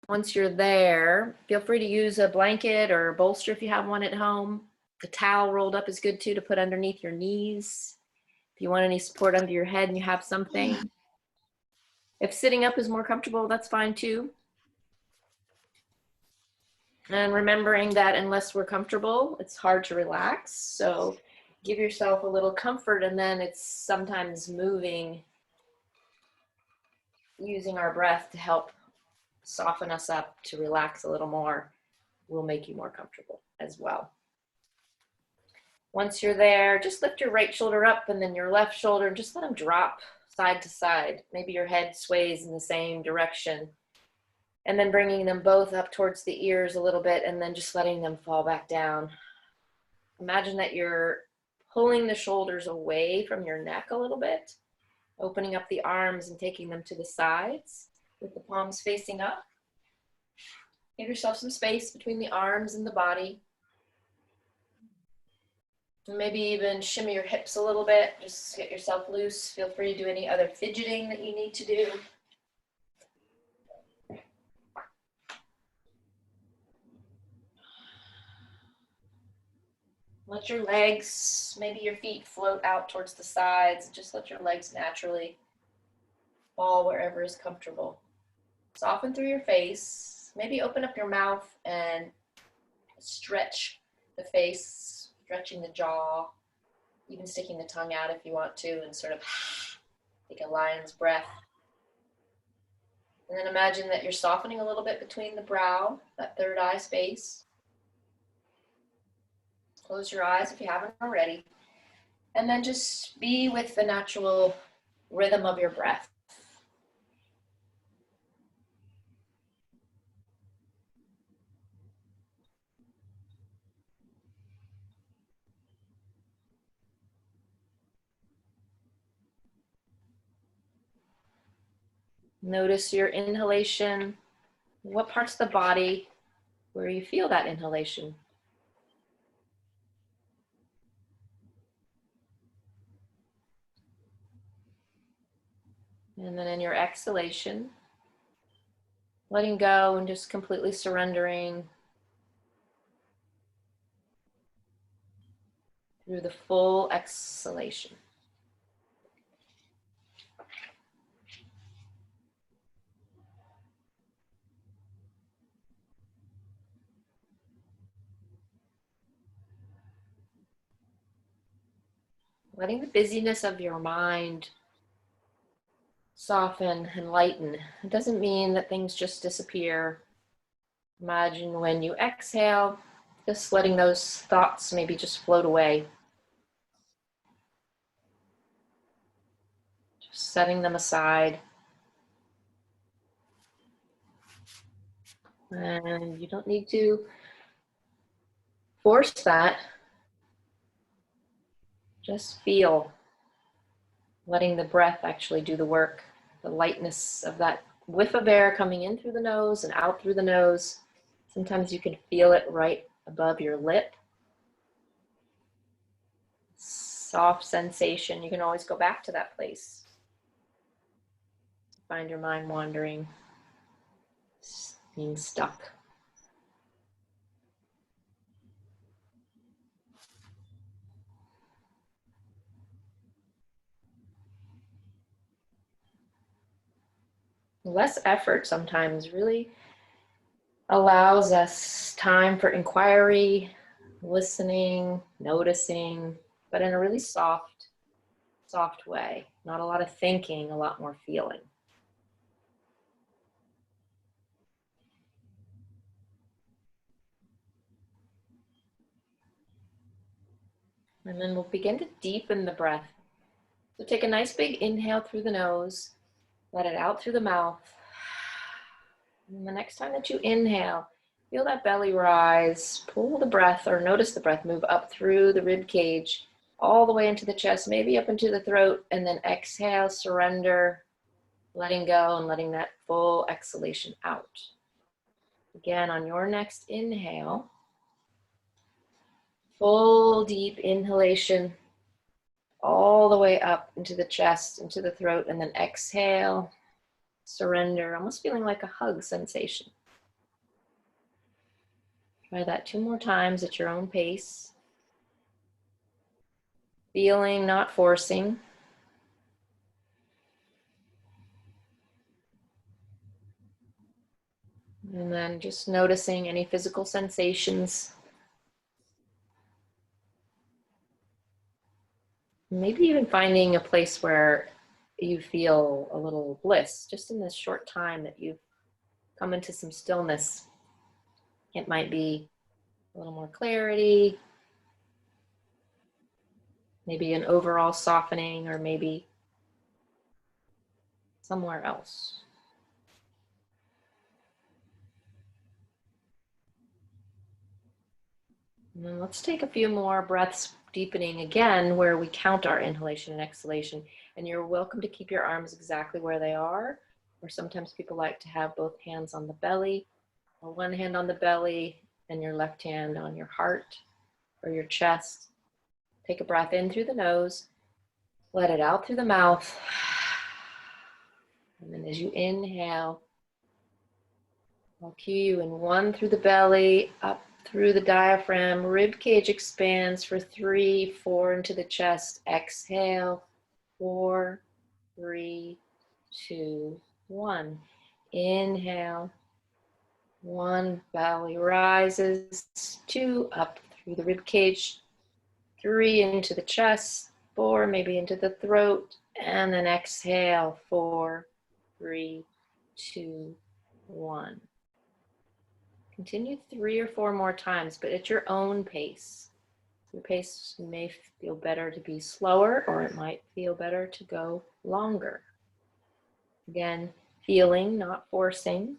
Once you're there, feel free to use a blanket or a bolster if you have one at home. The towel rolled up is good too to put underneath your knees. If you want any support under your head and you have something. If sitting up is more comfortable, that's fine too. And remembering that unless we're comfortable, it's hard to relax. So give yourself a little comfort, and then it's sometimes moving, using our breath to help soften us up, to relax a little more, will make you more comfortable as well. Once you're there, just lift your right shoulder up and then your left shoulder and just let them drop side to side. Maybe your head sways in the same direction. And then bringing them both up towards the ears a little bit and then just letting them fall back down. Imagine that you're pulling the shoulders away from your neck a little bit, opening up the arms and taking them to the sides with the palms facing up. Give yourself some space between the arms and the body. And maybe even shimmy your hips a little bit, just get yourself loose. Feel free to do any other fidgeting that you need to do. Let your legs, maybe your feet float out towards the sides. Just let your legs naturally fall wherever is comfortable. Soften through your face. Maybe open up your mouth and stretch the face, stretching the jaw, even sticking the tongue out if you want to, and sort of take a lion's breath. And then imagine that you're softening a little bit between the brow, that third eye space. Close your eyes if you haven't already. And then just be with the natural rhythm of your breath. Notice your inhalation. What parts of the body where you feel that inhalation? And then in your exhalation, letting go and just completely surrendering through the full exhalation. Letting the busyness of your mind soften and lighten. It doesn't mean that things just disappear. Imagine when you exhale, just letting those thoughts maybe just float away. Just setting them aside. And you don't need to force that. Just feel, letting the breath actually do the work. The lightness of that whiff of air coming in through the nose and out through the nose. Sometimes you can feel it right above your lip. Soft sensation. You can always go back to that place. Find your mind wandering, being stuck. Less effort sometimes really allows us time for inquiry, listening, noticing, but in a really soft way. Not a lot of thinking, a lot more feeling. And then we'll begin to deepen the breath. So take a nice big inhale through the nose, let it out through the mouth. And the next time that you inhale, feel that belly rise, pull the breath or notice the breath move up through the rib cage, all the way into the chest, maybe up into the throat, and then exhale, surrender, letting go and letting that full exhalation out. Again, on your next inhale, full deep inhalation, all the way up into the chest, into the throat, and then exhale, surrender, almost feeling like a hug sensation. Try that 2 more times at your own pace. Feeling, not forcing. And then just noticing any physical sensations. Maybe even finding a place where you feel a little bliss just in this short time that you've come into some stillness. It might be a little more clarity, maybe an overall softening, or maybe somewhere else. And then let's take a few more breaths, deepening again, where we count our inhalation and exhalation. And you're welcome to keep your arms exactly where they are, or sometimes people like to have both hands on the belly, or one hand on the belly and your left hand on your heart or your chest. Take a breath in through the nose, let it out through the mouth. And then as you inhale, I'll cue you in 1 through the belly, up through the diaphragm, rib cage expands for 3, 4 into the chest. Exhale, 4, 3, 2, 1. Inhale, 1, belly rises, 2, up through the rib cage, 3 into the chest, 4 maybe into the throat, and then exhale, 4, 3, 2, 1. Continue 3 or 4 more times, but at your own pace. Your pace may feel better to be slower, or it might feel better to go longer. Again, feeling, not forcing.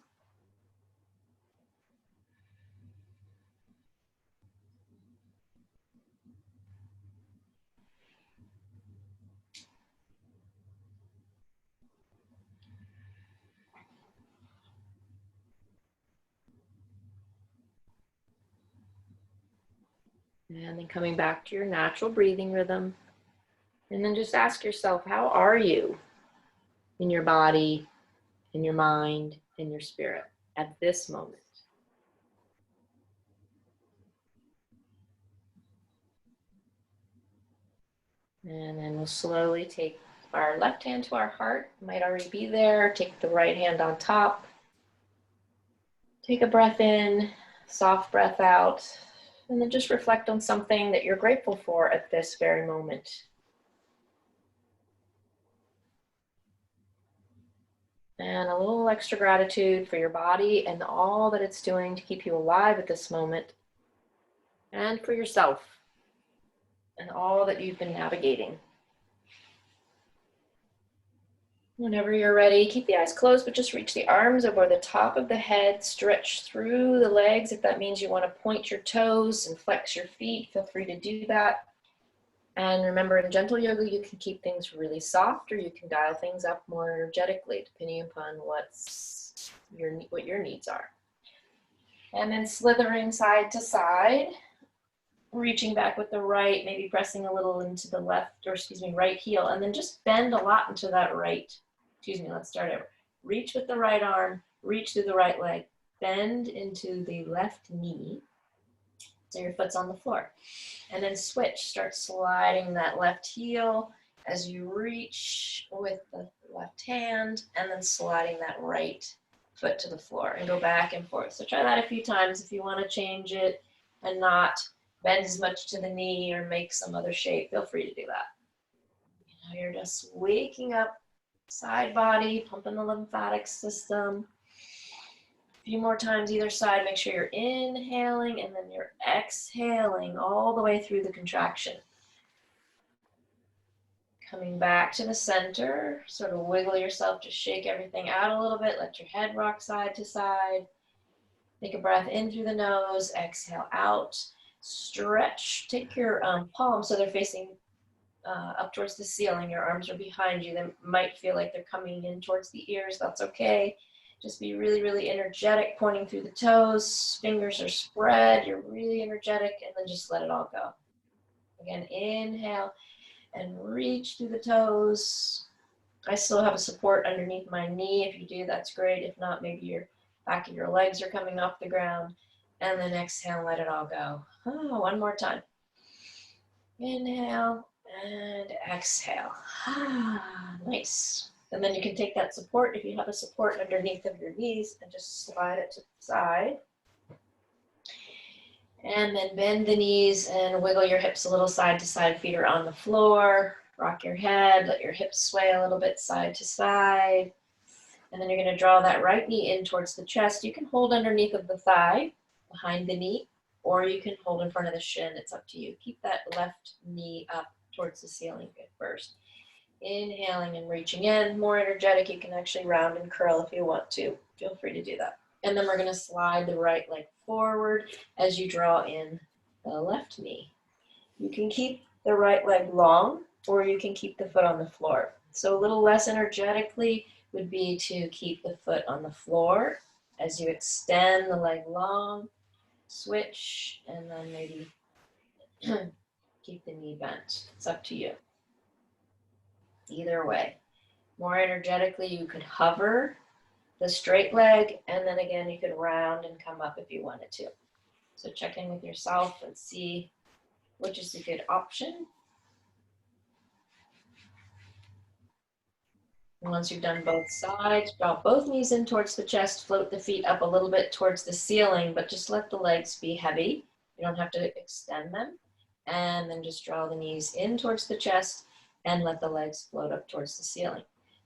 And then coming back to your natural breathing rhythm. And then just ask yourself, how are you in your body, in your mind, in your spirit at this moment? And then we'll slowly take our left hand to our heart. It might already be there. Take the right hand on top. Take a breath in, soft breath out, and then just reflect on something that you're grateful for at this very moment. And a little extra gratitude for your body and all that it's doing to keep you alive at this moment, and for yourself and all that you've been navigating. Whenever you're ready, keep the eyes closed, but just reach the arms over the top of the head, stretch through the legs. If that means you want to point your toes and flex your feet, feel free to do that. And remember, in gentle yoga, you can keep things really soft, or you can dial things up more energetically, depending upon what your needs are. And then slithering side to side, reaching back with the right, maybe pressing a little into the right heel, and then just bend a lot into that right. Let's start over. Reach with the right arm, reach through the right leg, bend into the left knee, so your foot's on the floor. And then switch, start sliding that left heel as you reach with the left hand, and then sliding that right foot to the floor and go back and forth. So try that a few times. If you want to change it and not bend as much to the knee or make some other shape, feel free to do that. You're just waking up side body, pumping the lymphatic system. A few more times either side. Make sure you're inhaling and then you're exhaling all the way through the contraction. Coming back to the center, sort of wiggle yourself, just shake everything out a little bit, let your head rock side to side. Take a breath in through the nose, exhale out. Stretch, take your palms so they're facing up towards the ceiling. Your arms are behind you. They might feel like they're coming in towards the ears. That's okay. Just be really, really energetic, pointing through the toes. Fingers are spread. You're really energetic, and then just let it all go. Again, inhale and reach through the toes. I still have a support underneath my knee. If you do, that's great. If not, maybe your back of your legs are coming off the ground. And then exhale, let it all go. Oh, one more time. Inhale and exhale. Nice. And then you can take that support, if you have a support underneath of your knees, and just slide it to the side. And then bend the knees and wiggle your hips a little side to side. Feet are on the floor. Rock your head, let your hips sway a little bit side to side. And then you're going to draw that right knee in towards the chest. You can hold underneath of the thigh, behind the knee, or you can hold in front of the shin. It's up to you. Keep that left knee up towards the ceiling at first. Inhaling and reaching in. More energetic, you can actually round and curl if you want to. Feel free to do that. And then we're going to slide the right leg forward as you draw in the left knee. You can keep the right leg long, or you can keep the foot on the floor. So a little less energetically would be to keep the foot on the floor as you extend the leg long, switch, and then maybe keep the knee bent. It's up to you. Either way. More energetically, you could hover the straight leg, and then again, you could round and come up if you wanted to. So check in with yourself and see which is a good option. And once you've done both sides, draw both knees in towards the chest, float the feet up a little bit towards the ceiling, but just let the legs be heavy. You don't have to extend them. And then just draw the knees in towards the chest and let the legs float up towards the ceiling.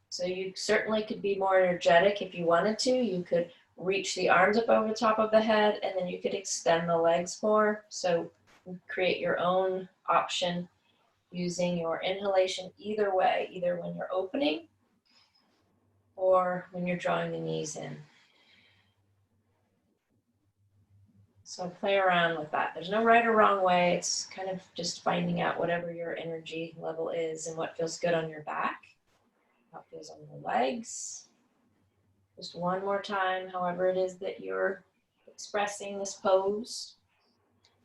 So you certainly could be more energetic if you wanted to. You could reach the arms up over the top of the head, and then you could extend the legs more. So create your own option using your inhalation either way, either when you're opening or when you're drawing the knees in. So play around with that. There's no right or wrong way. It's kind of just finding out whatever your energy level is and what feels good on your back, what feels on your legs. Just one more time, however it is that you're expressing this pose.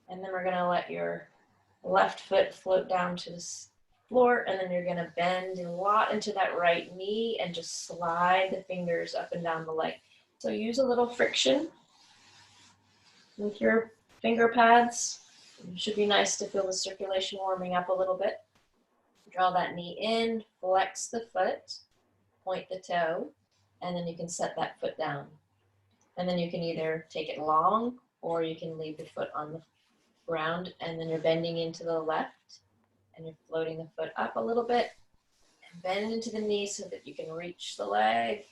And then we're gonna let your left foot float down to the floor, and then you're gonna bend a lot into that right knee and just slide the fingers up and down the leg. So use a little friction with your finger pads. It should be nice to feel the circulation warming up a little bit. Draw that knee in, flex the foot, point the toe, and then you can set that foot down. And then you can either take it long, or you can leave the foot on the ground, and then you're bending into the left, and you're floating the foot up a little bit, and bend into the knee so that you can reach the leg.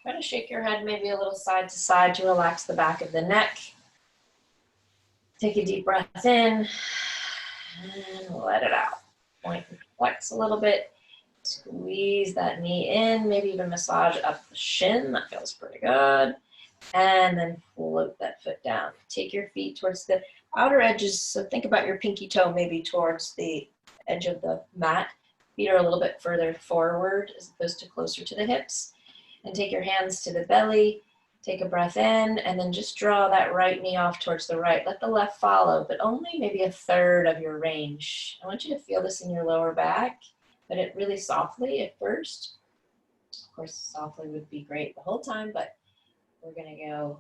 Try to shake your head maybe a little side to side to relax the back of the neck. Take a deep breath in, and let it out. Point and flex a little bit. Squeeze that knee in, maybe even massage up the shin. That feels pretty good. And then float that foot down. Take your feet towards the outer edges. So think about your pinky toe maybe towards the edge of the mat. Feet are a little bit further forward as opposed to closer to the hips. And take your hands to the belly. Take a breath in, and then just draw that right knee off towards the right. Let the left follow, but only maybe a third of your range. I want you to feel this in your lower back, but it really softly at first. Of course, softly would be great the whole time, but we're gonna go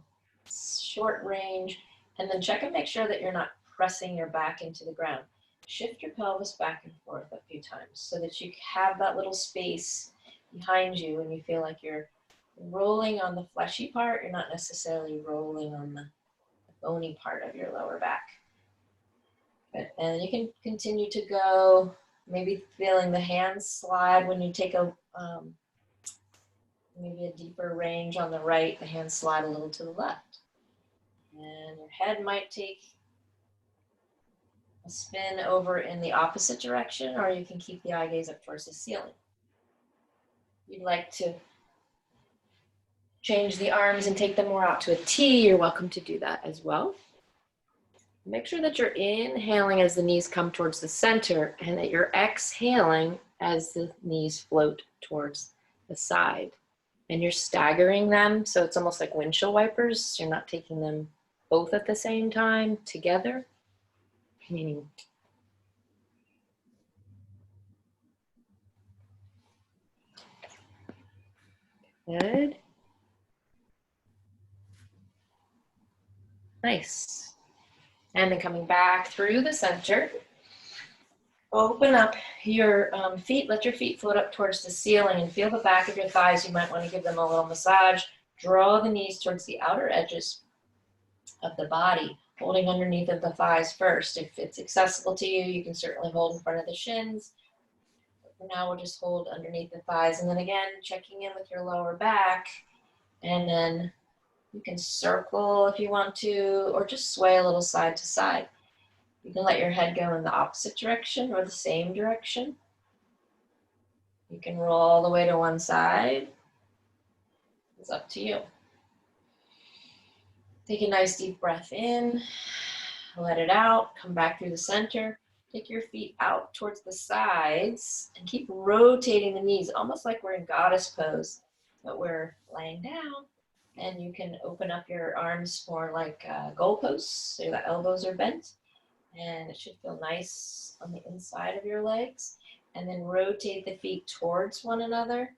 short range, and then check and make sure that you're not pressing your back into the ground. Shift your pelvis back and forth a few times so that you have that little space behind you when you feel like you're rolling on the fleshy part. You're not necessarily rolling on the bony part of your lower back. Good. And you can continue to go, maybe feeling the hands slide when you take a maybe a deeper range on the right, the hands slide a little to the left. And your head might take a spin over in the opposite direction, or you can keep the eye gaze up towards the ceiling. If you'd like to change the arms and take them more out to a T, you're welcome to do that as well. Make sure that you're inhaling as the knees come towards the center, and that you're exhaling as the knees float towards the side. And you're staggering them, so it's almost like windshield wipers. You're not taking them both at the same time together. Meaning, good. Nice. And then coming back through the center. Open up your feet. Let your feet float up towards the ceiling and feel the back of your thighs. You might want to give them a little massage. Draw the knees towards the outer edges of the body, holding underneath of the thighs first. If it's accessible to you, you can certainly hold in front of the shins. But for now, we'll just hold underneath the thighs. And then again, checking in with your lower back. And then you can circle if you want to, or just sway a little side to side. You can let your head go in the opposite direction or the same direction. You can roll all the way to one side. It's up to you. Take a nice deep breath in, let it out, come back through the center. Take your feet out towards the sides and keep rotating the knees, almost like we're in goddess pose, but we're laying down. And you can open up your arms more like goalposts, so the elbows are bent. And it should feel nice on the inside of your legs. And then rotate the feet towards one another.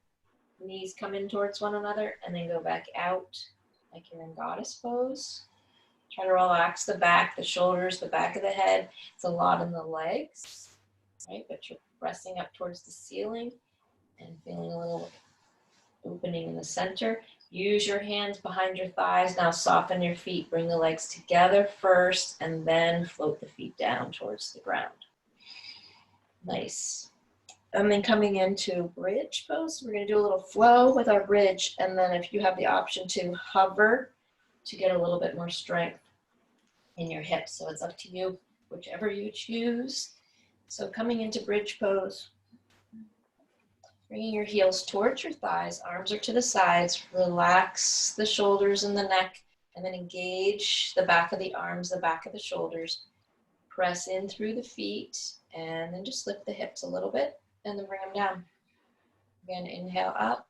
Knees come in towards one another and then go back out like you're in goddess pose. Try to relax the back, the shoulders, the back of the head. It's a lot in the legs, right? But you're pressing up towards the ceiling and feeling a little opening in the center. Use your hands behind your thighs. Now soften your feet. Bring the legs together first and then float the feet down towards the ground. Nice. And then coming into bridge pose, we're going to do a little flow with our bridge. And then if you have the option to hover to get a little bit more strength in your hips. So it's up to you, whichever you choose. So coming into bridge pose, bringing your heels towards your thighs, arms are to the sides, relax the shoulders and the neck, and then engage the back of the arms, the back of the shoulders. Press in through the feet, and then just lift the hips a little bit, and then bring them down. Again, inhale up,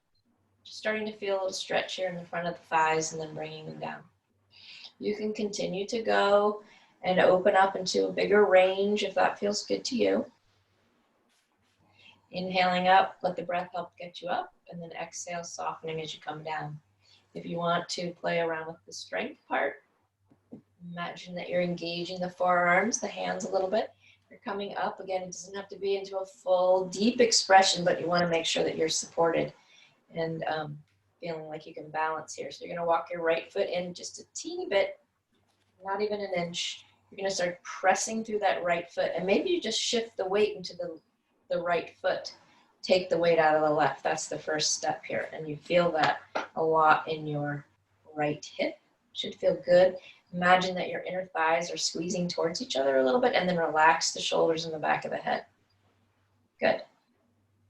just starting to feel a little stretch here in the front of the thighs, and then bringing them down. You can continue to go and open up into a bigger range if that feels good to you. Inhaling up, let the breath help get you up, and then exhale, softening as you come down. If you want to play around with the strength part, imagine that you're engaging the forearms, the hands a little bit. You're coming up. Again, it doesn't have to be into a full, deep expression, but you want to make sure that you're supported and feeling like you can balance here. So you're going to walk your right foot in just a teeny bit, not even an inch. You're going to start pressing through that right foot, and maybe you just shift the weight into the right foot. Take the weight out of the left. That's the first step here. And you feel that a lot in your right hip. Should feel good. Imagine that your inner thighs are squeezing towards each other a little bit, and then relax the shoulders and the back of the head. Good.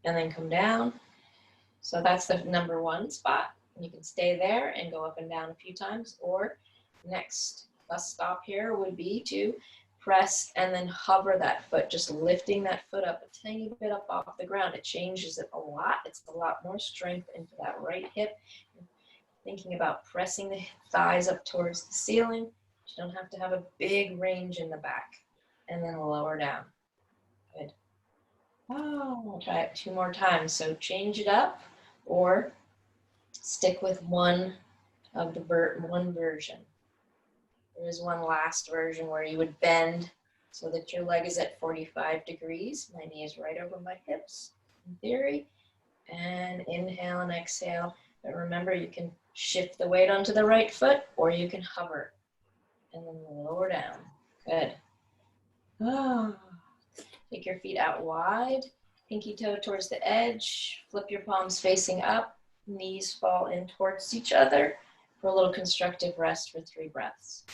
And then come down. So that's the number one spot. You can stay there and go up and down a few times, or next bus stop here would be to press and then hover that foot, just lifting that foot up a tiny bit up off the ground. It changes it a lot. It's a lot more strength into that right hip. Thinking about pressing the thighs up towards the ceiling. You don't have to have a big range in the back. And then lower down. Good. Oh, we'll try it 2 more times. So change it up or stick with one version. There is one last version where you would bend so that your leg is at 45 degrees. My knee is right over my hips, in theory. And inhale and exhale. But remember, you can shift the weight onto the right foot, or you can hover. And then lower down. Good. Oh. Take your feet out wide. Pinky toe towards the edge. Flip your palms facing up. Knees fall in towards each other for a little constructive rest for 3 breaths.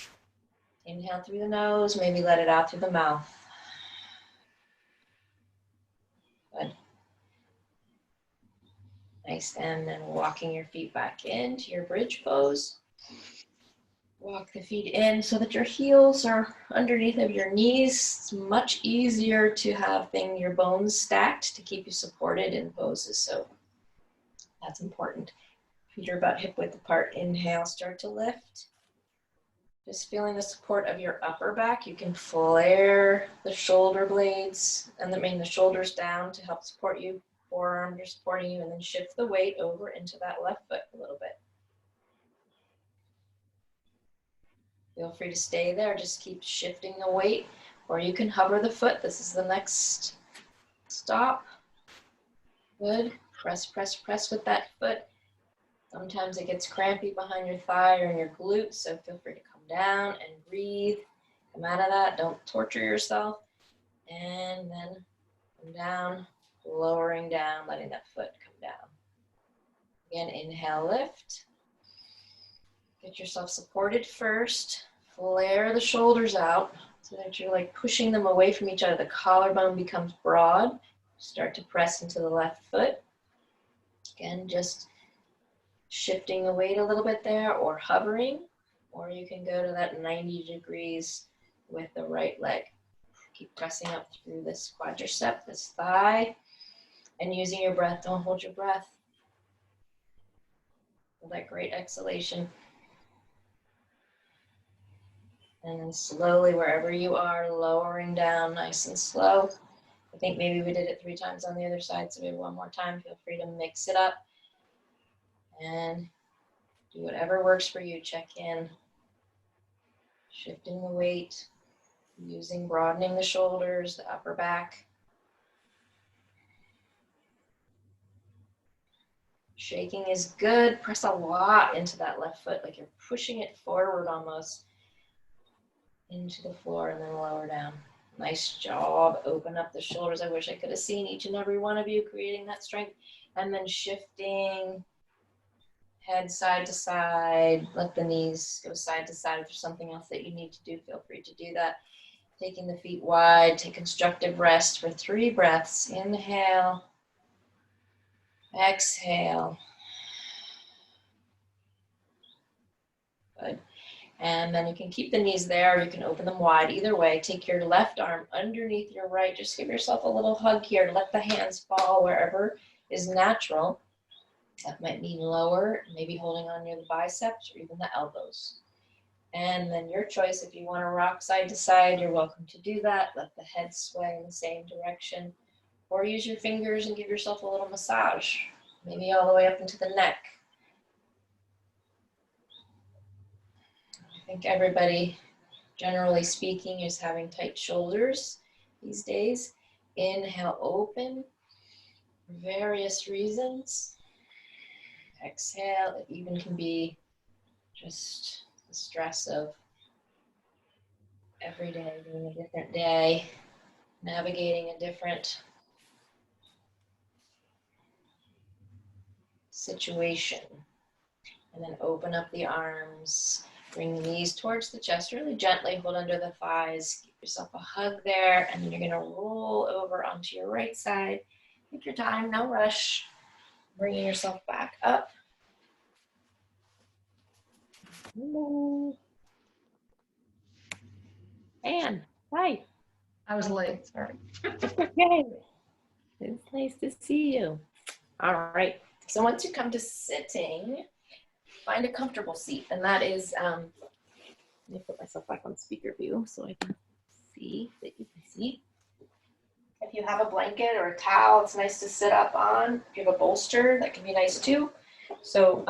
Inhale through the nose, maybe let it out through the mouth. Good. Nice, and then walking your feet back into your bridge pose. Walk the feet in so that your heels are underneath of your knees. It's much easier to have your bones stacked to keep you supported in poses, so that's important. Feet are about hip width apart. Inhale, start to lift. Just feeling the support of your upper back. You can flare the shoulder blades and the shoulders down to help support you. Forearms are supporting you, and then shift the weight over into that left foot a little bit. Feel free to stay there. Just keep shifting the weight, or you can hover the foot. This is the next stop. Good. Press, press, press with that foot. Sometimes it gets crampy behind your thigh or in your glutes, so feel free to come down and breathe. Come out of that. Don't torture yourself. And then come down, lowering down, letting that foot come down. Again, inhale, lift. Get yourself supported first. Flare the shoulders out so that you're like pushing them away from each other. The collarbone becomes broad. Start to press into the left foot. Again, just shifting the weight a little bit there or hovering, or you can go to that 90 degrees with the right leg. Keep pressing up through this quadricep, this thigh, and using your breath. Don't hold your breath. Feel that great exhalation. And then slowly, wherever you are, lowering down nice and slow. I think maybe we did it 3 times on the other side, so maybe one more time. Feel free to mix it up and do whatever works for you. Check in, shifting the weight, broadening the shoulders, the upper back. Shaking is good. Press a lot into that left foot, like you're pushing it forward almost into the floor, and then lower down. Nice job. Open up the shoulders. I wish I could have seen each and every one of you creating that strength. And then shifting head side to side. Let the knees go side to side. If there's something else that you need to do, feel free to do that. Taking the feet wide. Take constructive rest for 3 breaths. Inhale. Exhale. Good. And then you can keep the knees there, or you can open them wide. Either way, take your left arm underneath your right. Just give yourself a little hug here. Let the hands fall wherever is natural. That might mean lower, maybe holding on near the biceps or even the elbows. And then your choice, if you want to rock side to side, you're welcome to do that. Let the head sway in the same direction. Or use your fingers and give yourself a little massage, maybe all the way up into the neck. I think everybody, generally speaking, is having tight shoulders these days. Inhale, open, for various reasons. Exhale, it even can be just the stress of every day being a different day, navigating a different situation. And then open up the arms. Bring the knees towards the chest, really gently hold under the thighs. Give yourself a hug there, and then you're gonna roll over onto your right side. Take your time, no rush. Bringing yourself back up. Anne, hi. I was late, sorry. Okay. It's nice to see you. All right, so once you come to sitting, find a comfortable seat, and that is, let me put myself back on speaker view so I can see that you can see. If you have a blanket or a towel, it's nice to sit up on. If you have a bolster, that can be nice too. So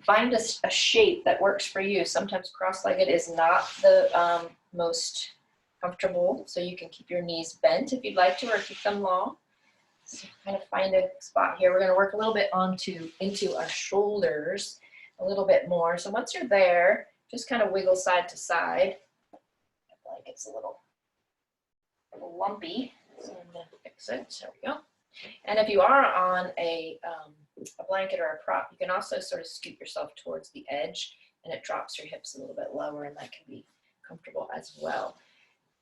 find a shape that works for you. Sometimes cross-legged is not the most comfortable, so you can keep your knees bent if you'd like to, or keep them long. So kind of find a spot here. We're going to work a little bit into our shoulders a little bit more. So once you're there, just kind of wiggle side to side. I feel like it's a little lumpy, so I'm going to fix it. There we go. And if you are on a blanket or a prop, you can also sort of scoot yourself towards the edge, and it drops your hips a little bit lower, and that can be comfortable as well.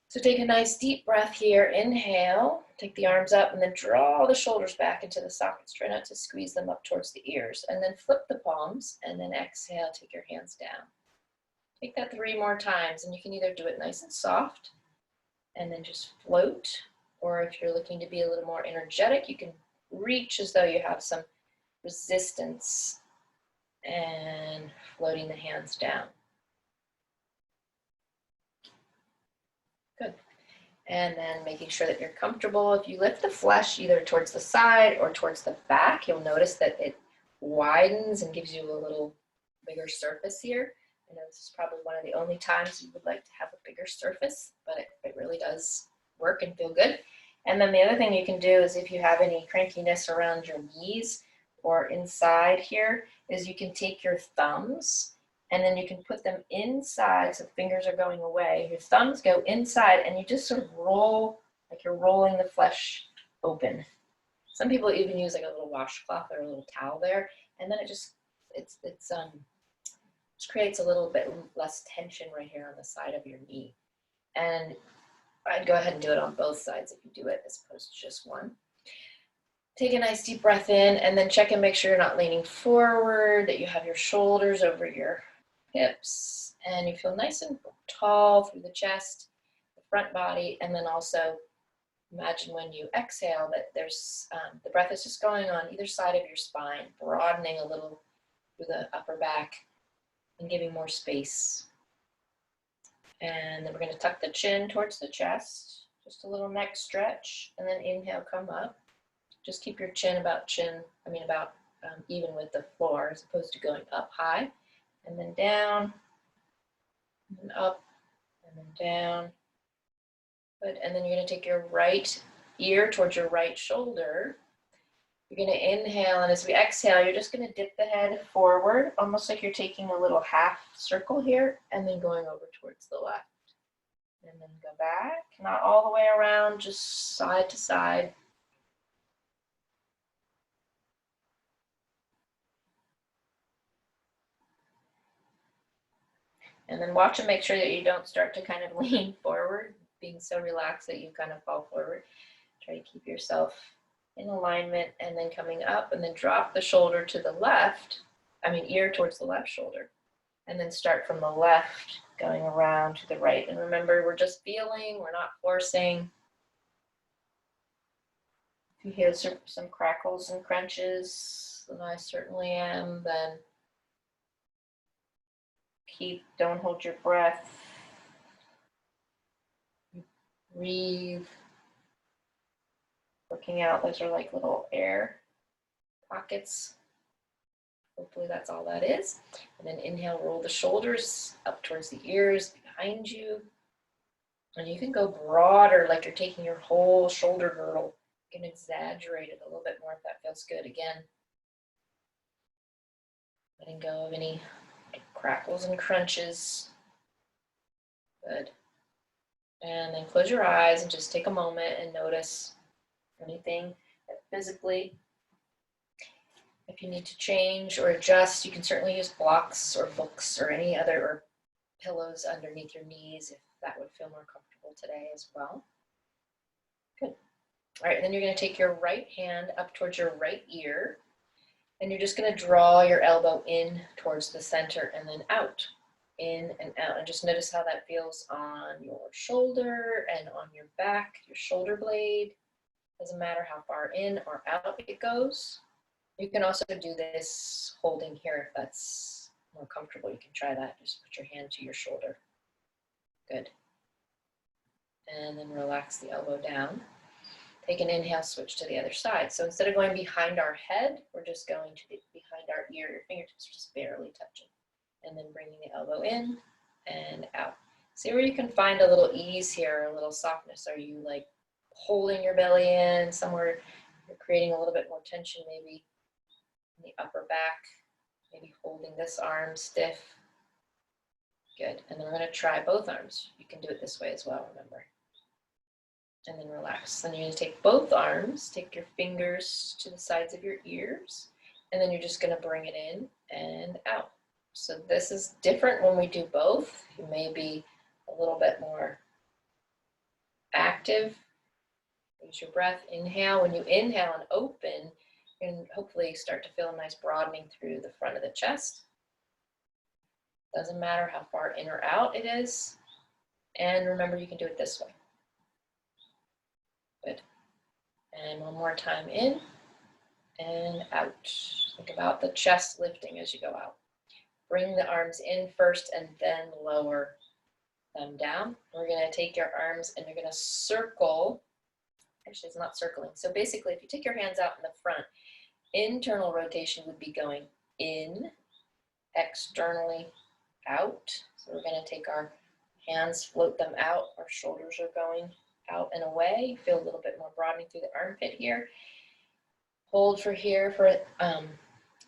So take a nice deep breath here. Inhale, take the arms up, and then draw the shoulders back into the sockets. Try not to squeeze them up towards the ears, and then flip the palms, and then exhale, take your hands down. Take that 3 more times, and you can either do it nice and soft, and then just float, or if you're looking to be a little more energetic, you can reach as though you have some resistance, and floating the hands down. Good. And then making sure that you're comfortable. If you lift the flesh either towards the side or towards the back, you'll notice that it widens and gives you a little bigger surface here. I know this is probably one of the only times you would like to have a bigger surface, but it really does work and feel good. And then the other thing you can do is if you have any crankiness around your knees or inside here, is you can take your thumbs and then you can put them inside so the fingers are going away. Your thumbs go inside and you just sort of roll like you're rolling the flesh open. Some people even use like a little washcloth or a little towel there, and then it just creates a little bit less tension right here on the side of your knee. And I'd go ahead and do it on both sides if you do it as opposed to just one. Take a nice deep breath in and then check and make sure you're not leaning forward, that you have your shoulders over your hips, and you feel nice and tall through the chest, the front body, and then also imagine when you exhale that there's the breath is just going on either side of your spine, broadening a little through the upper back and giving more space. And then we're going to tuck the chin towards the chest, just a little neck stretch, and then inhale, come up. Just keep your chin about even with the floor as opposed to going up high, and then down, and up, and then down. Good. And then you're going to take your right ear towards your right shoulder. You're going to inhale, and as we exhale, you're just going to dip the head forward, almost like you're taking a little half circle here, and then going over towards the left. And then go back, not all the way around, just side to side. And then watch and make sure that you don't start to kind of lean forward, being so relaxed that you kind of fall forward. Try to keep yourself in alignment and then coming up, and then drop the shoulder to the left, ear towards the left shoulder. And then start from the left, going around to the right. And remember, we're just feeling, we're not forcing. If you hear some crackles and crunches, and I certainly am, then don't hold your breath. Breathe. Looking out, those are like little air pockets. Hopefully that's all that is. And then inhale, roll the shoulders up towards the ears behind you. And you can go broader, like you're taking your whole shoulder girdle. You can exaggerate it a little bit more if that feels good. Again, letting go of any crackles and crunches. Good. And then close your eyes and just take a moment and notice anything that physically, if you need to change or adjust, you can certainly use blocks or books or any other or pillows underneath your knees if that would feel more comfortable today as well. Good. All right, and then you're going to take your right hand up towards your right ear, and you're just going to draw your elbow in towards the center and then out, in and out. And just notice how that feels on your shoulder and on your back, your shoulder blade. Doesn't matter how far in or out it goes. You can also do this holding here if that's more comfortable. You can try that. Just put your hand to your shoulder. Good. And then relax the elbow down. Take an inhale, switch to the other side. So instead of going behind our head, we're just going to behind our ear. Your fingertips are just barely touching. And then bringing the elbow in and out. See where you can find a little ease here, a little softness. Are you like holding your belly in somewhere? You're creating a little bit more tension maybe in the upper back, maybe holding this arm stiff. Good. And then we're going to try both arms. You can do it this way as well, remember. And then relax. Then you're going to take both arms, take your fingers to the sides of your ears, and then you're just going to bring it in and out. So this is different when we do both. You may be a little bit more active. Use your breath. Inhale. When you inhale and open, you can hopefully start to feel a nice broadening through the front of the chest. Doesn't matter how far in or out it is. And remember, you can do it this way. Good. And one more time in and out. Think about the chest lifting as you go out. Bring the arms in first and then lower them down. We're going to take your arms and you're going to circle. Actually, it's not circling. So basically, if you take your hands out in the front, internal rotation would be going in, externally out. So we're going to take our hands, float them out. Our shoulders are going out and away. Feel a little bit more broadening through the armpit here. Hold for here for a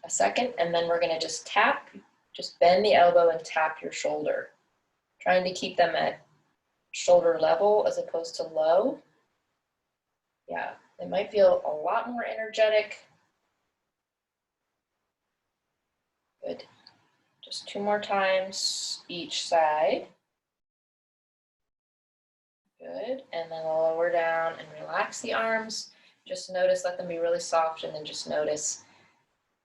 second, and then we're going to just tap, just bend the elbow and tap your shoulder, trying to keep them at shoulder level as opposed to low. Yeah, it might feel a lot more energetic. Good. Just 2 more times each side. Good. And then lower down and relax the arms. Just notice, let them be really soft, and then just notice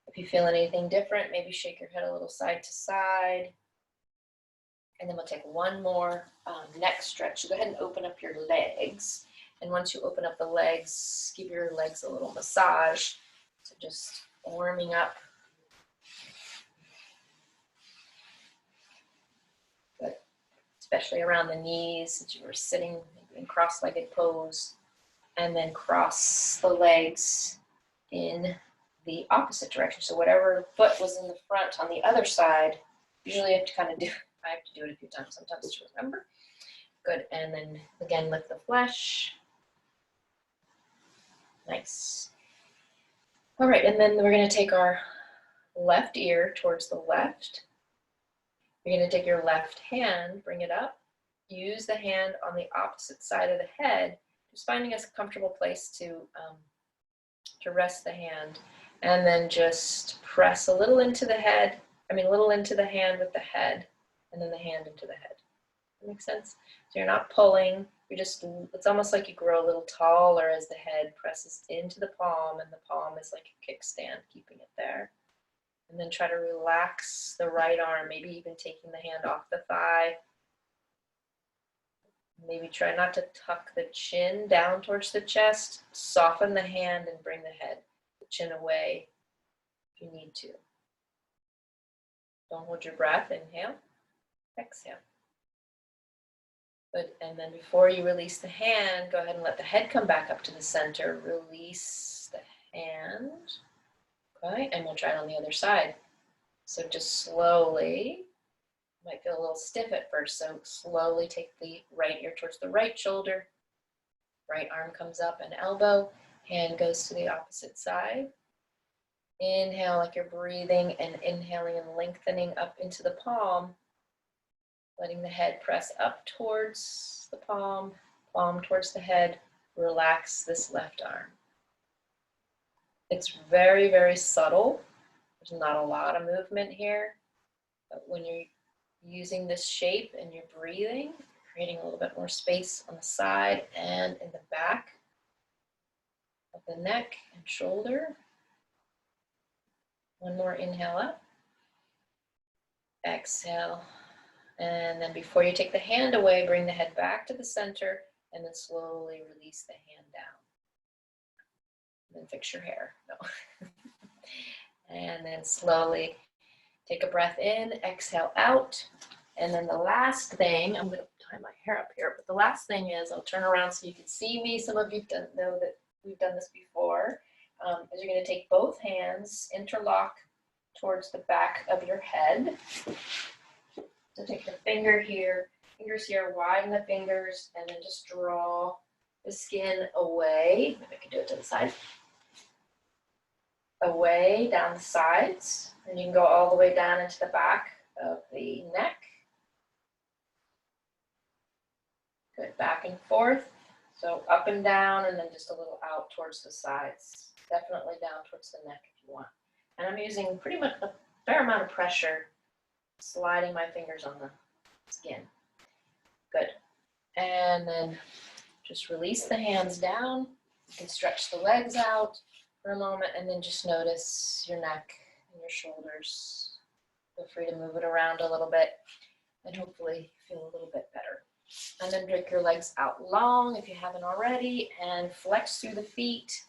if you feel anything different. Maybe shake your head a little side to side. And then we'll take one more neck stretch. So go ahead and open up your legs. And once you open up the legs, give your legs a little massage. So just warming up. Good. Especially around the knees, since you were sitting in cross-legged pose. And then cross the legs in the opposite direction. So whatever foot was in the front on the other side, usually I have to kind of do, I have to do it a few times sometimes to remember. Good, and then again, lift the flesh. Nice. All right, and then we're gonna take our left ear towards the left. You're gonna take your left hand, bring it up, use the hand on the opposite side of the head, just finding a comfortable place to rest the hand, and then just press a little into the head, a little into the hand with the head, and then the hand into the head. That makes sense? So you're not pulling, you're just, it's almost like you grow a little taller as the head presses into the palm, and the palm is like a kickstand, keeping it there. And then try to relax the right arm, maybe even taking the hand off the thigh. Maybe try not to tuck the chin down towards the chest. Soften the hand and bring the head, the chin away if you need to. Don't hold your breath. Inhale, exhale. Good. And then before you release the hand, go ahead and let the head come back up to the center. Release the hand. Okay, and we'll try it on the other side. So just slowly. Might feel a little stiff at first, so slowly take the right ear towards the right shoulder. Right arm comes up and elbow. Hand goes to the opposite side. Inhale like you're breathing, and inhaling and lengthening up into the palm. Letting the head press up towards the palm, palm towards the head. Relax this left arm. It's very, very subtle. There's not a lot of movement here, but when you're using this shape and you're breathing, creating a little bit more space on the side and in the back of the neck and shoulder. One more inhale up. Exhale. And then before you take the hand away, bring the head back to the center, and then slowly release the hand down. And then fix your hair. No. And then slowly take a breath in, exhale out. And then the last thing, I'm going to tie my hair up here, but the last thing is, I'll turn around so you can see me. Some of you know that we've done this before. Is you're going to take both hands, interlock towards the back of your head. So take your fingers here, widen the fingers, and then just draw the skin away. Maybe I can do it to the side. Away down the sides, and you can go all the way down into the back of the neck. Good, back and forth. So up and down, and then just a little out towards the sides. Definitely down towards the neck if you want. And I'm using pretty much a fair amount of pressure, sliding my fingers on the skin. Good. And then just release the hands down. You can stretch the legs out for a moment, and then just notice your neck and your shoulders. Feel free to move it around a little bit, and hopefully feel a little bit better. And then drag your legs out long if you haven't already, and flex through the feet.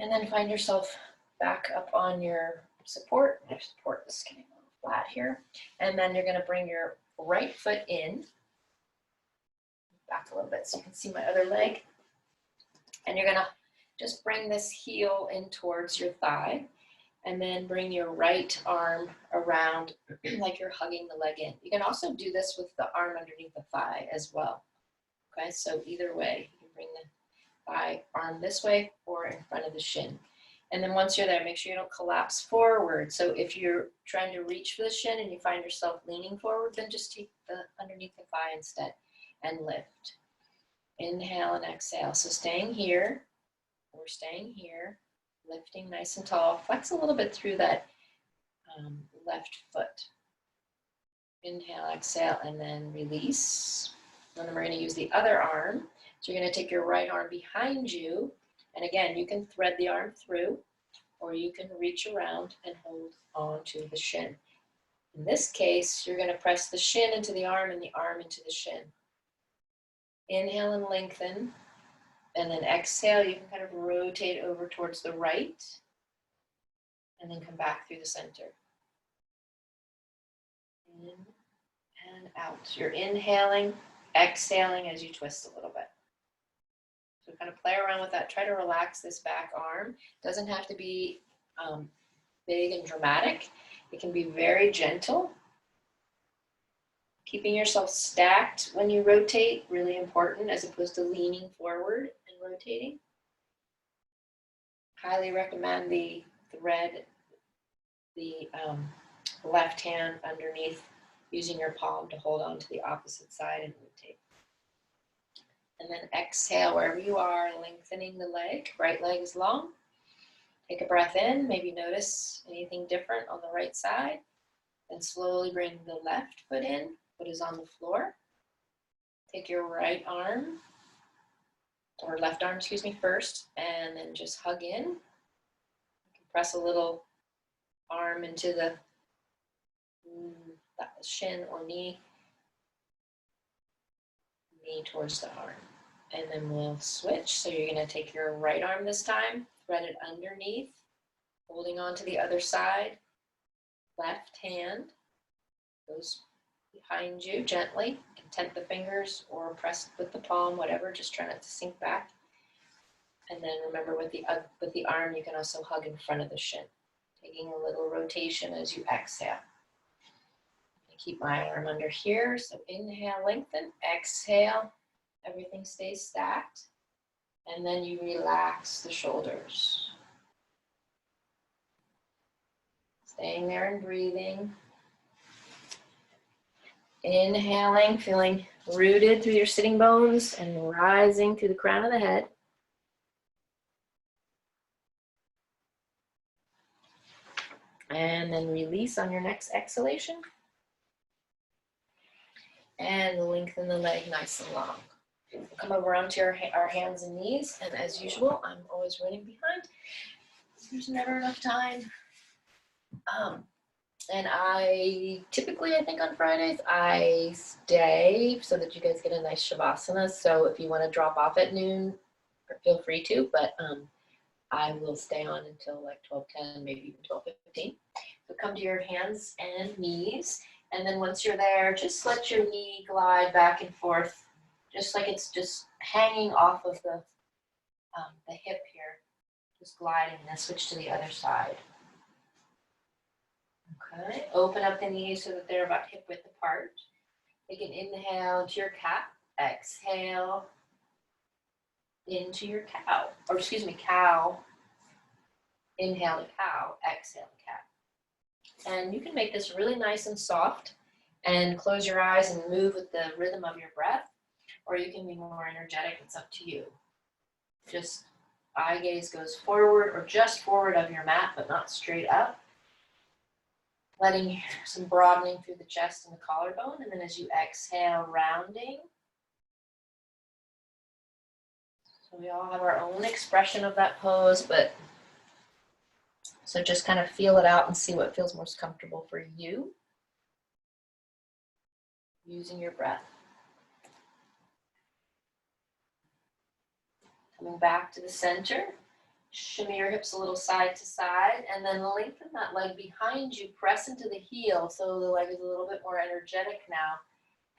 And then find yourself back up on your support. Your support is getting a little flat here. And then you're going to bring your right foot in. Back a little bit so you can see my other leg. And you're going to just bring this heel in towards your thigh. And then bring your right arm around like you're hugging the leg in. You can also do this with the arm underneath the thigh as well. Okay, so either way, you can bring the thigh arm this way or in front of the shin. And then once you're there, make sure you don't collapse forward. So if you're trying to reach for the shin and you find yourself leaning forward, then just take the underneath the thigh instead and lift. Inhale and exhale. So staying here, we're staying here, lifting nice and tall. Flex a little bit through that left foot. Inhale, exhale, and then release. And then we're going to use the other arm. So you're going to take your right arm behind you. And again, you can thread the arm through, or you can reach around and hold on to the shin. In this case, you're going to press the shin into the arm and the arm into the shin. Inhale and lengthen. And then exhale, you can kind of rotate over towards the right. And then come back through the center. In and out. You're inhaling, exhaling as you twist a little bit. So kind of play around with that. Try to relax this back arm. It doesn't have to be big and dramatic. It can be very gentle. Keeping yourself stacked when you rotate, really important, as opposed to leaning forward and rotating. Highly recommend the thread the left hand underneath, using your palm to hold on to the opposite side and rotate. And then exhale wherever you are, lengthening the leg. Right leg is long. Take a breath in, maybe notice anything different on the right side. Then slowly bring the left foot in, foot is on the floor. Take your right arm, or left arm, excuse me, first, and then just hug in. You can press a little arm into the shin or knee towards the arm. And then we'll switch. So you're going to take your right arm this time, thread it underneath, holding on to the other side. Left hand goes behind you gently. You can tent the fingers or press with the palm, whatever. Just try not to sink back. And then remember, with the arm, you can also hug in front of the shin, taking a little rotation as you exhale. I keep my arm under here. So inhale, lengthen. Exhale. Everything stays stacked. And then you relax the shoulders. Staying there and breathing. Inhaling, feeling rooted through your sitting bones and rising through the crown of the head. And then release on your next exhalation. And lengthen the leg nice and long. Come over onto our hands and knees. And as usual, I'm always running behind. There's never enough time. And I typically, I think on Fridays, I stay so that you guys get a nice Shavasana. So if you want to drop off at noon, feel free to, but I will stay on until like 12:10, maybe even 12:15. So come to your hands and knees. And then once you're there, just let your knee glide back and forth, just like it's just hanging off of the hip here, just gliding, and then switch to the other side. Okay, open up the knees so that they're about hip width apart. Take an inhale into your cat, exhale into your cow, or excuse me, cow. Inhale to cow, exhale to cat. And you can make this really nice and soft and close your eyes and move with the rhythm of your breath, or you can be more energetic. It's up to you. Just eye gaze goes forward or just forward of your mat, but not straight up. Letting some broadening through the chest and the collarbone. And then as you exhale, rounding. So we all have our own expression of that pose, but so just kind of feel it out and see what feels most comfortable for you. Using your breath. Coming back to the center. Shimmy your hips a little side to side, and then lengthen that leg behind you. Press into the heel so the leg is a little bit more energetic now.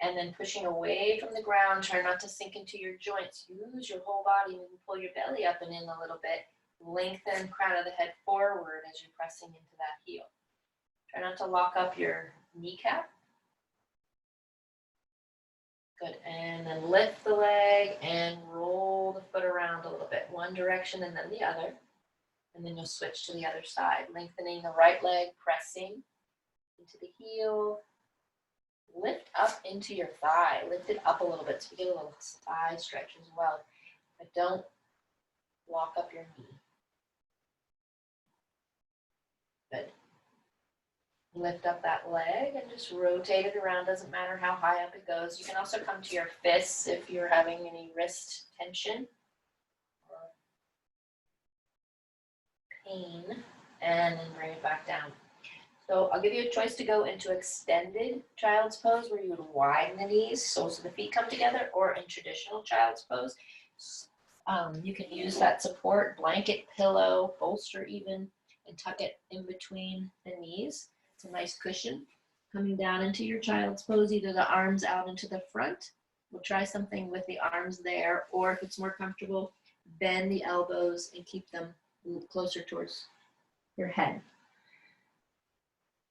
And then pushing away from the ground, try not to sink into your joints. Use your whole body. Maybe pull your belly up and in a little bit. Lengthen crown of the head forward as you're pressing into that heel. Try not to lock up your kneecap. Good, and then lift the leg and roll the foot around a little bit. One direction and then the other. And then you'll switch to the other side. Lengthening the right leg, pressing into the heel. Lift up into your thigh. Lift it up a little bit so you get a little thigh stretch as well. But don't lock up your knee. Good. Lift up that leg and just rotate it around. Doesn't matter how high up it goes. You can also come to your fists if you're having any wrist tension or pain, and then bring it back down. So I'll give you a choice to go into extended child's pose where you would widen the knees, soles of the feet come together, or in traditional child's pose. You can use that support, blanket, pillow, bolster even, and tuck it in between the knees. It's a nice cushion. Coming down into your child's pose, either the arms out into the front. We'll try something with the arms there, or if it's more comfortable, bend the elbows and keep them closer towards your head.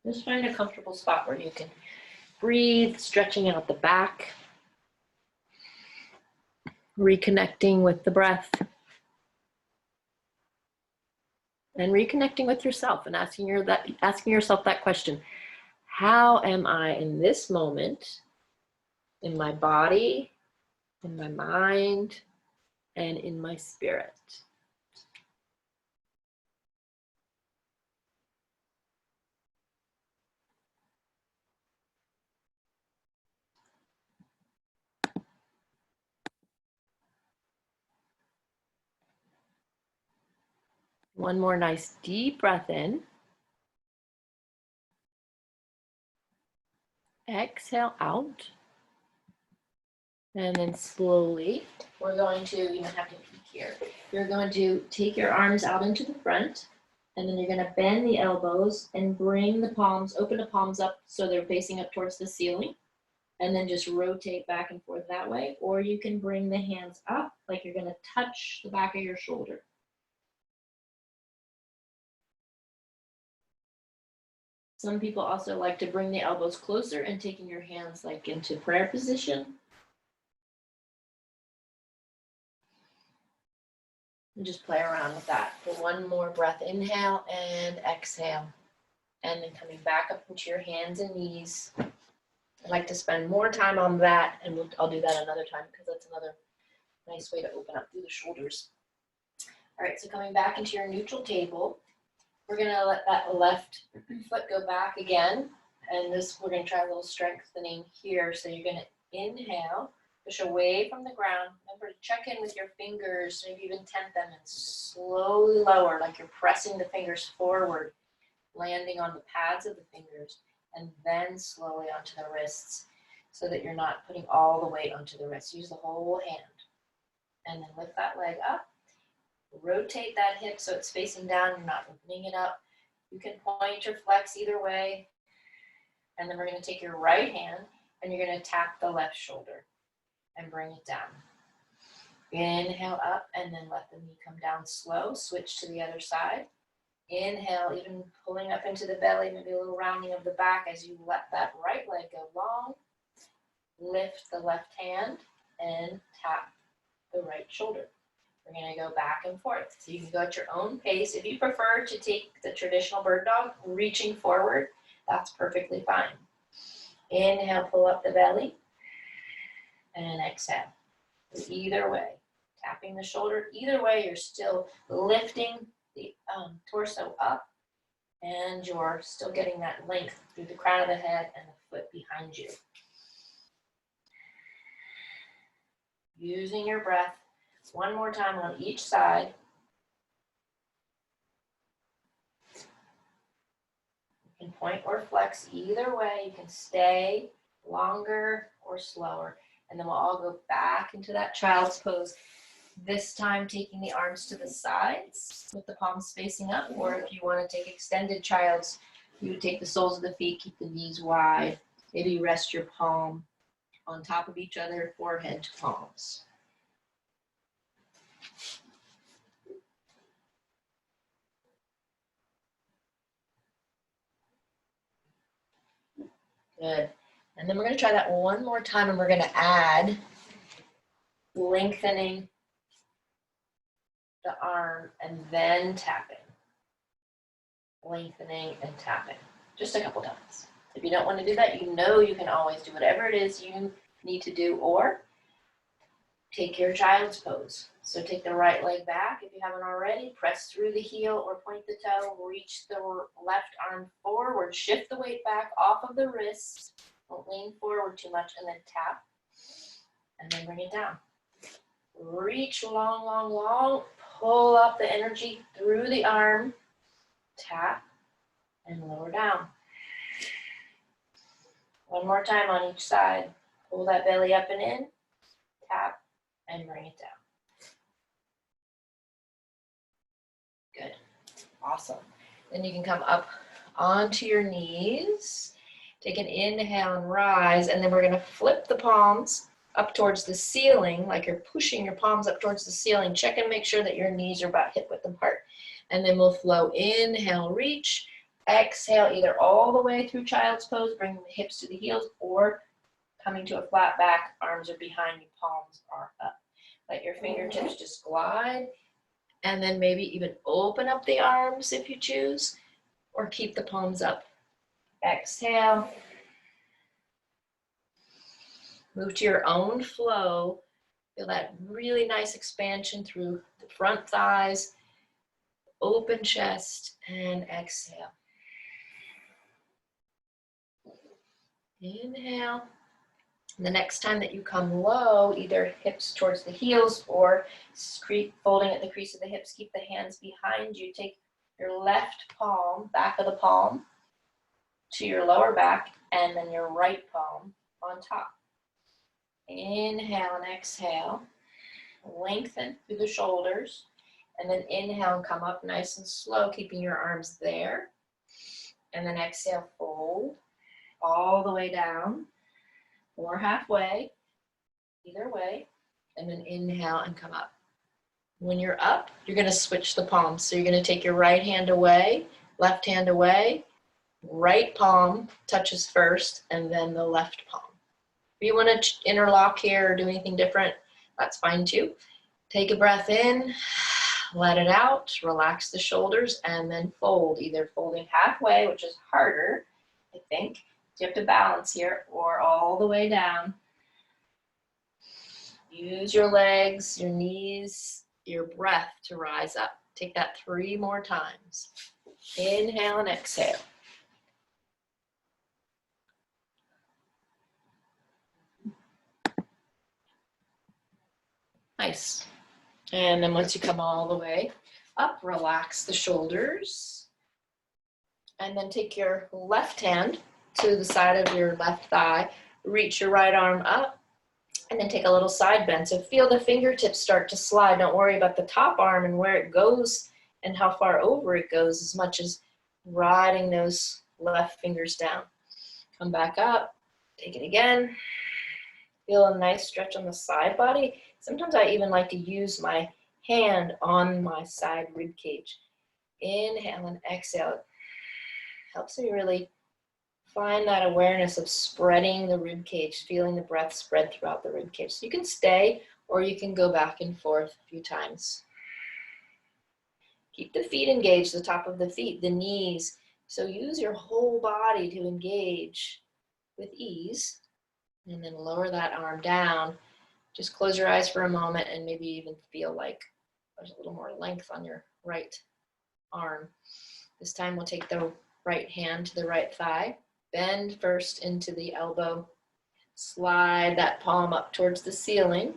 Just find a comfortable spot where you can breathe, stretching out the back, reconnecting with the breath, and reconnecting with yourself and asking yourself that question. How am I in this moment, in my body, in my mind, and in my spirit? One more nice deep breath in. Exhale out. And then slowly, we're going to, you don't have to peek here. You're going to take your arms out into the front, and then you're going to bend the elbows and bring the palms, open the palms up so they're facing up towards the ceiling. And then just rotate back and forth that way. Or you can bring the hands up like you're going to touch the back of your shoulder. Some people also like to bring the elbows closer and taking your hands like into prayer position. And just play around with that. For one more breath, inhale and exhale. And then coming back up into your hands and knees. I'd like to spend more time on that, and I'll do that another time because that's another nice way to open up through the shoulders. All right, so coming back into your neutral table, we're gonna let that left foot go back again. And we're gonna try a little strengthening here. So you're gonna inhale, push away from the ground. Remember to check in with your fingers, maybe even tent them, and slowly lower, like you're pressing the fingers forward, landing on the pads of the fingers, and then slowly onto the wrists so that you're not putting all the weight onto the wrists. Use the whole hand. And then lift that leg up. Rotate that hip so it's facing down. You're not opening it up. You can point or flex either way. And then we're going to take your right hand and you're going to tap the left shoulder and bring it down. Inhale up and then let the knee come down slow. Switch to the other side. Inhale, even pulling up into the belly, maybe a little rounding of the back as you let that right leg go long. Lift the left hand and tap the right shoulder. We're going to go back and forth. So you can go at your own pace. If you prefer to take the traditional bird dog, reaching forward, that's perfectly fine. Inhale, pull up the belly, and exhale. Either way, tapping the shoulder. Either way, you're still lifting the torso up, and you're still getting that length through the crown of the head and the foot behind you. Using your breath one more time on each side. You can point or flex either way. You can stay longer or slower. And then we'll all go back into that child's pose. This time taking the arms to the sides with the palms facing up, or if you want to take extended child's, you would take the soles of the feet, keep the knees wide. Maybe rest your palm on top of each other, forehead to palms. Good. And then we're going to try that one more time, and we're going to add lengthening the arm and then tapping. Lengthening and tapping. Just a couple times. If you don't want to do that, you know you can always do whatever it is you need to do, or take your child's pose. So take the right leg back if you haven't already, press through the heel or point the toe, reach the left arm forward, shift the weight back off of the wrist, don't lean forward too much, and then tap, and then bring it down. Reach long, long, long, pull up the energy through the arm, tap, and lower down. One more time on each side. Pull that belly up and in, tap, and bring it down. Good. Awesome. Then you can come up onto your knees. Take an inhale and rise, and then we're going to flip the palms up towards the ceiling, like you're pushing your palms up towards the ceiling. Check and make sure that your knees are about hip width apart. And then we'll flow. Inhale, reach. Exhale, either all the way through child's pose, bring the hips to the heels, or coming to a flat back, arms are behind you, palms are up. Let your fingertips just glide, and then maybe even open up the arms if you choose, or keep the palms up. Exhale. Move to your own flow. Feel that really nice expansion through the front thighs, open chest, and exhale. Inhale. The next time that you come low, either hips towards the heels or folding at the crease of the hips, keep the hands behind you. Take your left palm, back of the palm, to your lower back, and then your right palm on top. Inhale and exhale. Lengthen through the shoulders. And then inhale and come up nice and slow, keeping your arms there. And then exhale, fold all the way down or halfway, either way. And then inhale and come up. When you're up, you're going to switch the palms. So you're going to take your right hand away, left hand away, right palm touches first, and then the left palm. If you want to interlock here or do anything different, that's fine too. Take a breath in, let it out, relax the shoulders, and then fold. Either folding halfway, which is harder, I think. So you have to balance here, or all the way down. Use your legs, your knees, your breath to rise up. Take that 3 more times. Inhale and exhale. Nice. And then once you come all the way up, relax the shoulders. And then take your left hand to the side of your left thigh. Reach your right arm up. And then take a little side bend. So feel the fingertips start to slide. Don't worry about the top arm and where it goes and how far over it goes, as much as riding those left fingers down. Come back up. Take it again. Feel a nice stretch on the side body. Sometimes I even like to use my hand on my side rib cage. Inhale and exhale. It helps me really find that awareness of spreading the rib cage, feeling the breath spread throughout the rib cage. So you can stay or you can go back and forth a few times. Keep the feet engaged, the top of the feet, the knees. So use your whole body to engage with ease. And then lower that arm down. Just close your eyes for a moment and maybe even feel like there's a little more length on your right arm. This time we'll take the right hand to the right thigh. Bend first into the elbow. Slide that palm up towards the ceiling.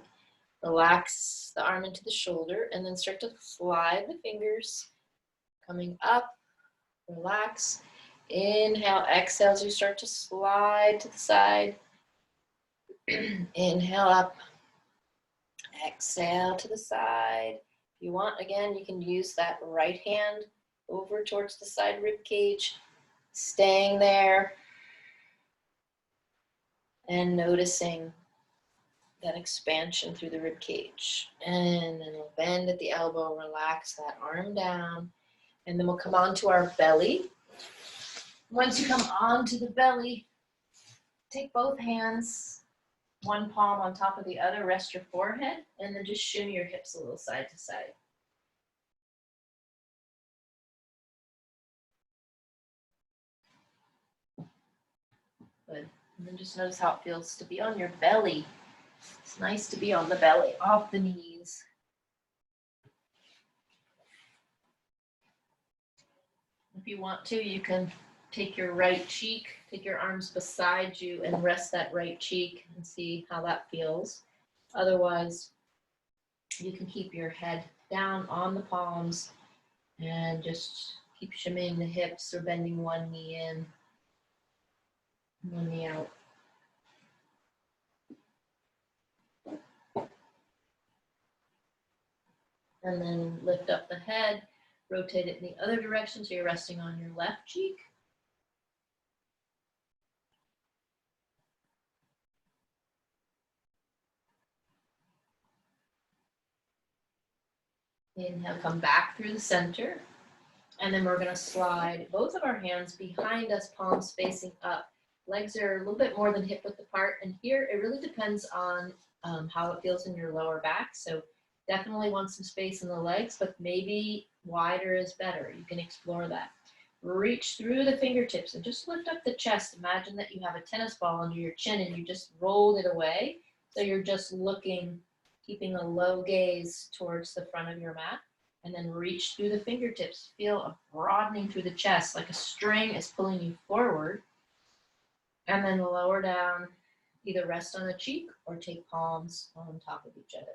Relax the arm into the shoulder and then start to slide the fingers. Coming up, relax. Inhale, exhale as you start to slide to the side. Inhale up. Exhale to the side. If you want, again, you can use that right hand over towards the side rib cage, staying there and noticing that expansion through the rib cage. And then we'll bend at the elbow, relax that arm down, and then we'll come onto our belly. Once you come onto the belly, Take both hands, one palm on top of the other, rest your forehead, and then just shimmy your hips a little side to side. Good. And then just notice how it feels to be on your belly. It's nice to be on the belly, off the knees. If you want to, you can take your right cheek, take your arms beside you and rest that right cheek and see how that feels. Otherwise, you can keep your head down on the palms and just keep shimmying the hips or bending one knee in, one knee out. And then lift up the head, rotate it in the other direction so you're resting on your left cheek. Inhale, come back through the center. And then we're going to slide both of our hands behind us, palms facing up. Legs are a little bit more than hip width apart. And here it really depends on how it feels in your lower back. So definitely want some space in the legs, but maybe wider is better. You can explore that. Reach through the fingertips and just lift up the chest. Imagine that you have a tennis ball under your chin and you just rolled it away. So you're just looking, keeping a low gaze towards the front of your mat. And then reach through the fingertips. Feel a broadening through the chest, like a string is pulling you forward. And then lower down, either rest on a cheek or take palms on top of each other.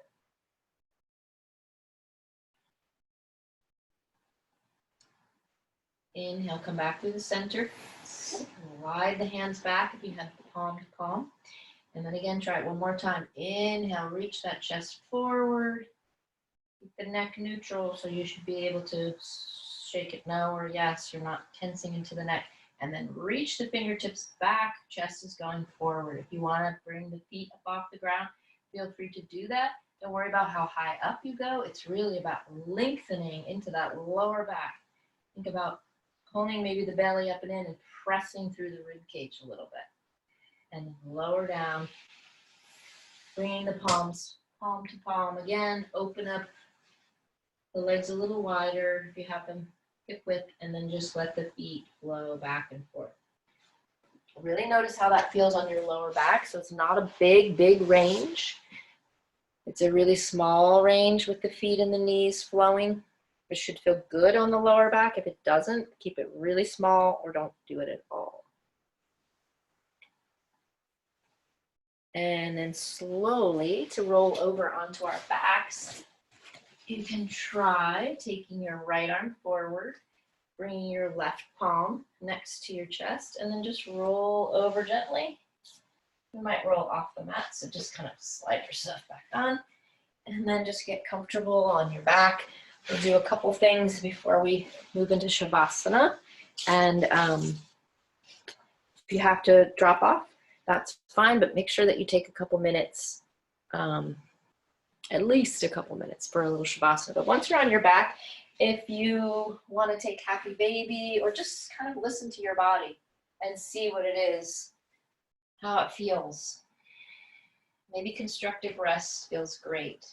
Inhale, come back through the center. Slide the hands back if you have palm to palm. And then again, try it one more time. Inhale, reach that chest forward. Keep the neck neutral, so you should be able to shake it no or yes. You're not tensing into the neck. And then reach the fingertips back. Chest is going forward. If you want to bring the feet up off the ground, feel free to do that. Don't worry about how high up you go. It's really about lengthening into that lower back. Think about pulling maybe the belly up and in and pressing through the rib cage a little bit. And lower down. Bringing the palms palm to palm again. Open up the legs a little wider if you have them hip width, and then just let the feet flow back and forth. Really notice how that feels on your lower back. So it's not a big range. It's a really small range with the feet and the knees flowing. It should feel good on the lower back. If it doesn't, keep it really small or don't do it at all. And then slowly to roll over onto our backs. You can try taking your right arm forward, bringing your left palm next to your chest, and then just roll over gently. You might roll off the mat, so just kind of slide yourself back on, and then just get comfortable on your back. We'll do a couple things before we move into Shavasana, and if you have to drop off, that's fine, but make sure that you take a couple minutes, at least a couple minutes for a little Shavasana. But once you're on your back, if you want to take happy baby or just kind of listen to your body and see what it is, how it feels. Maybe constructive rest feels great.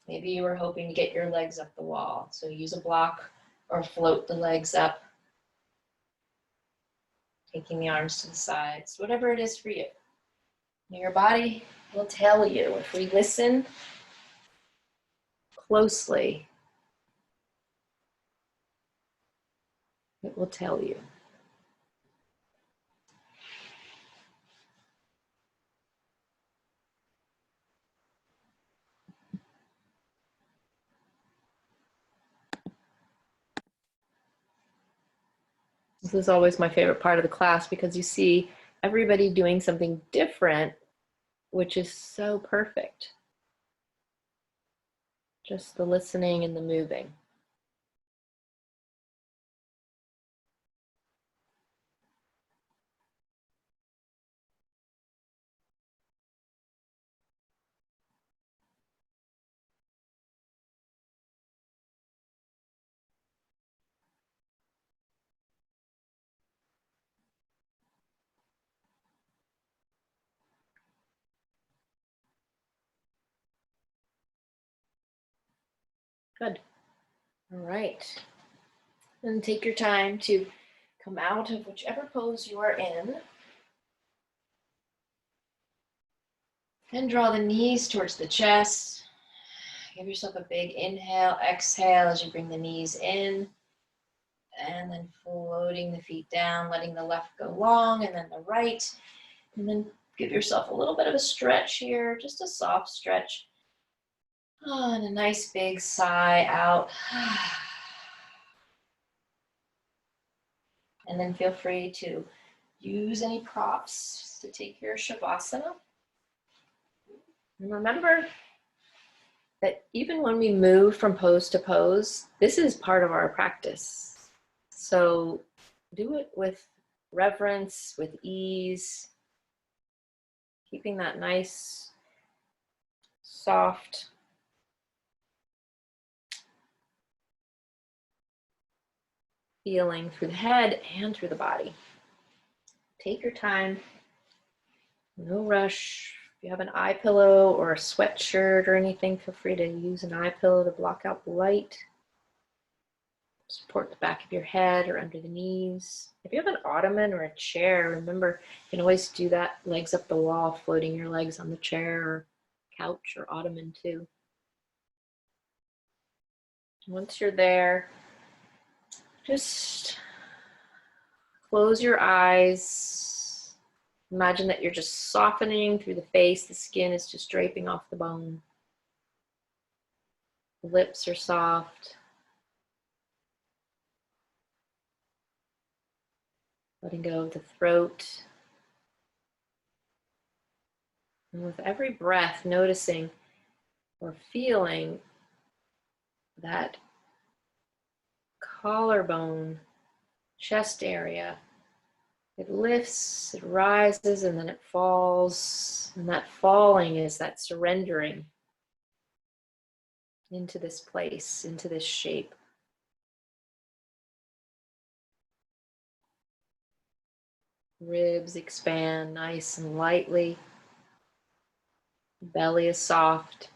Maybe you were hoping to get your legs up the wall. So use a block or float the legs up, taking the arms to the sides, whatever it is for you. Your body will tell you if we listen closely. It will tell you. This is always my favorite part of the class because you see everybody doing something different, which is so perfect. Just the listening and the moving. Good. All right. And take your time to come out of whichever pose you are in. And draw the knees towards the chest. Give yourself a big inhale, exhale as you bring the knees in. And then floating the feet down, letting the left go long and then the right. And then give yourself a little bit of a stretch here, just a soft stretch. Oh, and a nice big sigh out. And then feel free to use any props to take your Shavasana. And remember that even when we move from pose to pose, this is part of our practice. So do it with reverence, with ease, keeping that nice, soft feeling through the head and through the body. Take your time, no rush. If you have an eye pillow or a sweatshirt or anything, feel free to use an eye pillow to block out the light. Support the back of your head or under the knees. If you have an ottoman or a chair, remember you can always do that, legs up the wall, floating your legs on the chair or couch or ottoman too. Once you're there, just close your eyes. Imagine that you're just softening through the face. The skin is just draping off the bone. The lips are soft. Letting go of the throat. And with every breath, noticing or feeling that collarbone, chest area. It lifts, it rises, and then it falls. And that falling is that surrendering into this place, into this shape. Ribs expand nice and lightly. Belly is soft.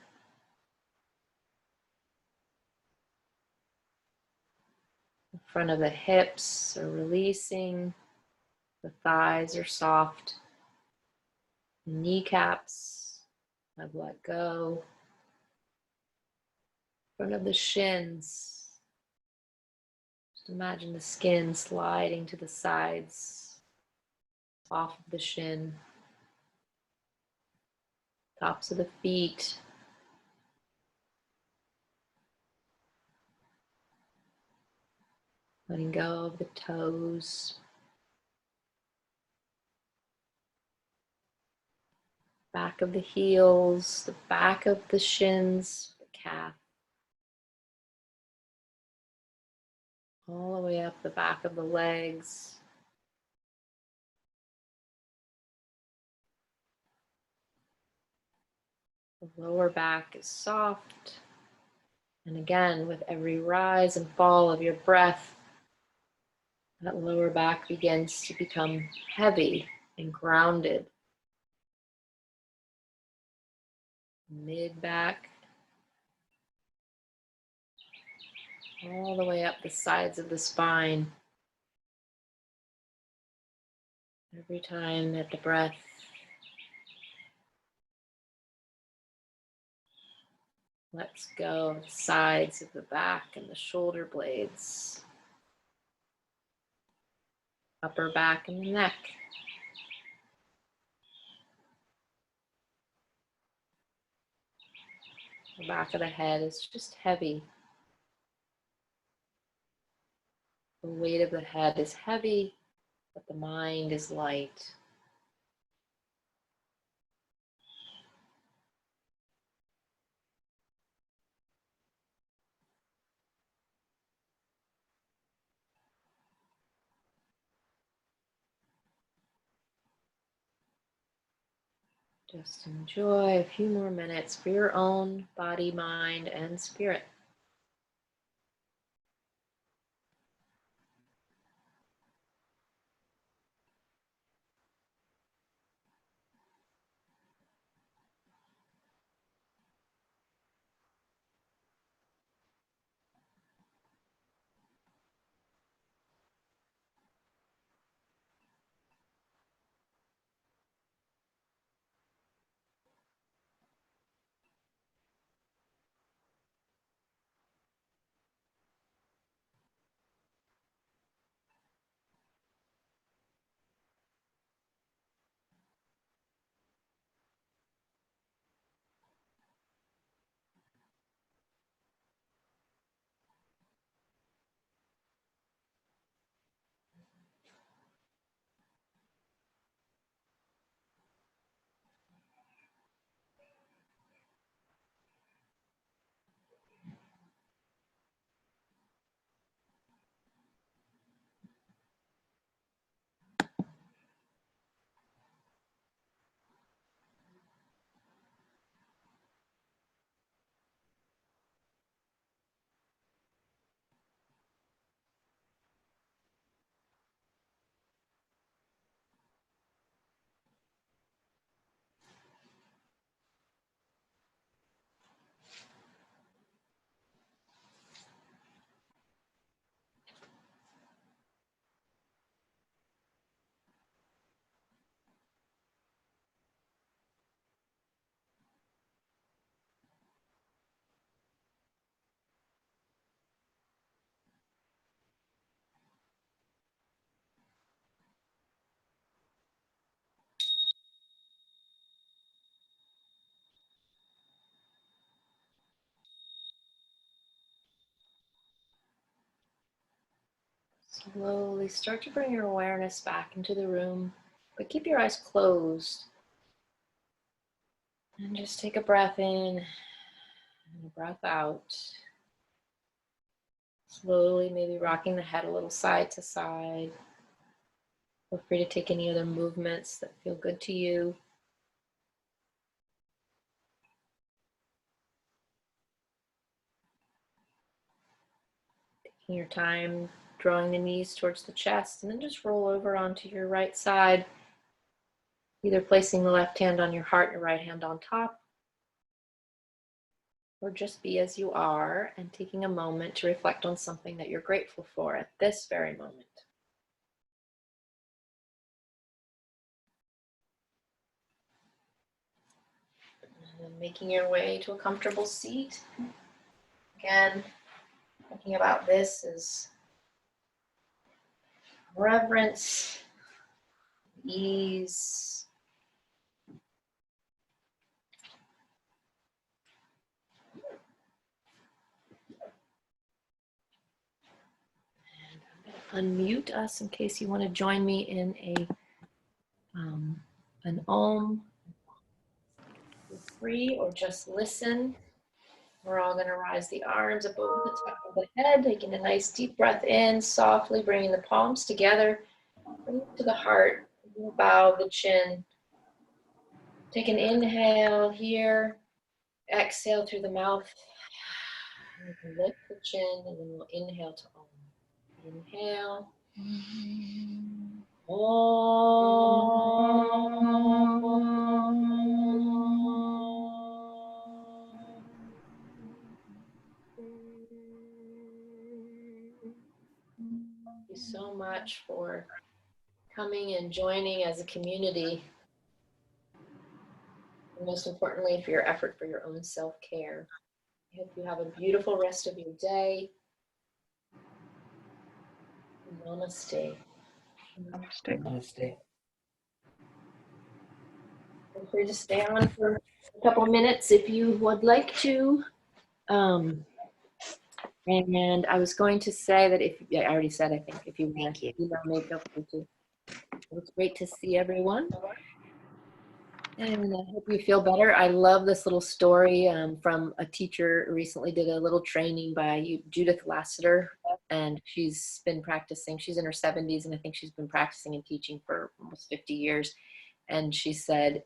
The front of the hips are releasing. The thighs are soft. The kneecaps have let go. Front of the shins. Just imagine the skin sliding to the sides, off of the shin. Tops of the feet. Letting go of the toes. Back of the heels, the back of the shins, the calf. All the way up the back of the legs. The lower back is soft. And again, with every rise and fall of your breath, that lower back begins to become heavy and grounded. Mid back, all the way up the sides of the spine. Every time that the breath lets go of the sides of the back and the shoulder blades, upper back and the neck. The back of the head is just heavy. The weight of the head is heavy, but the mind is light. Just enjoy a few more minutes for your own body, mind, and spirit. Slowly start to bring your awareness back into the room, but keep your eyes closed. And just take a breath in and a breath out. Slowly, maybe rocking the head a little side to side. Feel free to take any other movements that feel good to you. Taking your time, drawing the knees towards the chest, and then just roll over onto your right side, either placing the left hand on your heart, your right hand on top, or just be as you are and taking a moment to reflect on something that you're grateful for at this very moment. And then making your way to a comfortable seat. Again, thinking about this as reverence, ease. Unmute us in case you want to join me in an Om. Feel free, or just listen. We're all going to rise the arms up over the top of the head, taking a nice deep breath in, softly bringing the palms together, bring it to the heart, bow the chin. Take an inhale here, exhale through the mouth. You can lift the chin, and then we'll inhale to Om. Inhale. Thank you so much for coming and joining as a community. And most importantly, for your effort for your own self-care. I hope you have a beautiful rest of your day. Namaste. Namaste. Feel free to stay on for a couple of minutes if you would like to. And I was going to say that I already said, I think, if you want to email me, feel free to. It's great to see everyone. And I hope you feel better. I love this little story from a teacher who recently did a little training by Judith Lassiter, and she's been practicing. She's in her 70s, and I think she's been practicing and teaching for almost 50 years. And she said,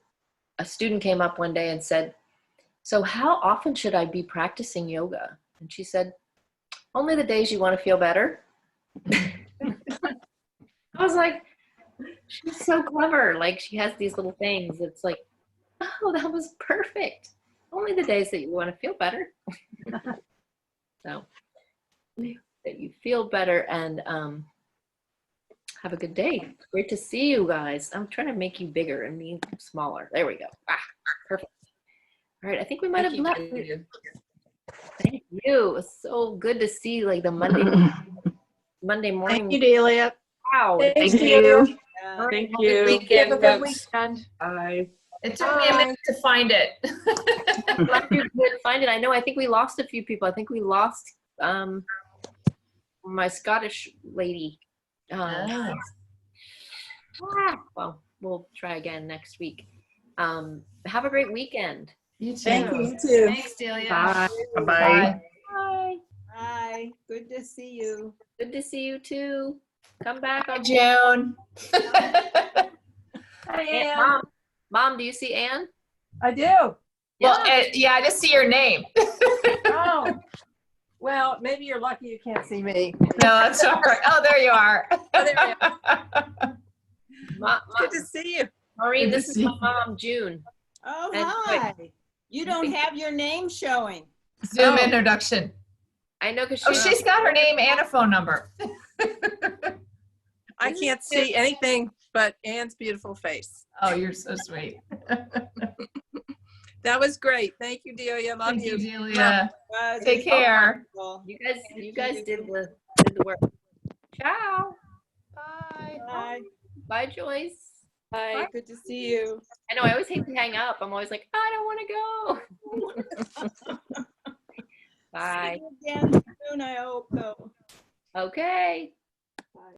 a student came up one day and said, "So how often should I be practicing yoga?" And she said, "Only the days you want to feel better." I was like, she's so clever. Like, she has these little things. It's like, oh, that was perfect. Only the days that you want to feel better. So, that you feel better, and have a good day. It's great to see you guys. I'm trying to make you bigger and me smaller. There we go. Perfect. All right, I think we might have left. Thank you. It was so good to see, like, the Monday morning. Thank you, Delia. Wow. Thank you. All right, Thank have a good you. weekend, Have a good folks. weekend. Bye. It took me a minute to find it. Glad you could find it. I know. I think we lost a few people. I think we lost my Scottish lady. Well, we'll try again next week. Have a great weekend. You too. Thank you, you too. Thanks, Delia. Bye. Bye. Bye. Bye. Bye. Good to see you. Good to see you too. Come back Bye, on June. Mom. Mom, do you see Ann? I do. Well, yeah, I just see your name. Oh. Well, maybe you're lucky you can't see me. No, that's all right. Oh, there you are. Oh, there you are. Good to see you. Maureen, Good to this is see my you. mom, June. Oh, And hi. You don't have your name showing. Zoom Oh. introduction. I know, because Oh, she's got her name and a phone number. I can't see anything but Anne's beautiful face. Oh, you're so sweet. That was great. Thank you, Delia. Love Thank you, you. Delia. Take care. you guys did the work. Ciao. Bye. Bye. Bye, Joyce. Bye. Good to see you. I know, I always hate to hang up. I'm always like, I don't want to go. Bye. See you again soon, I hope, though. Okay.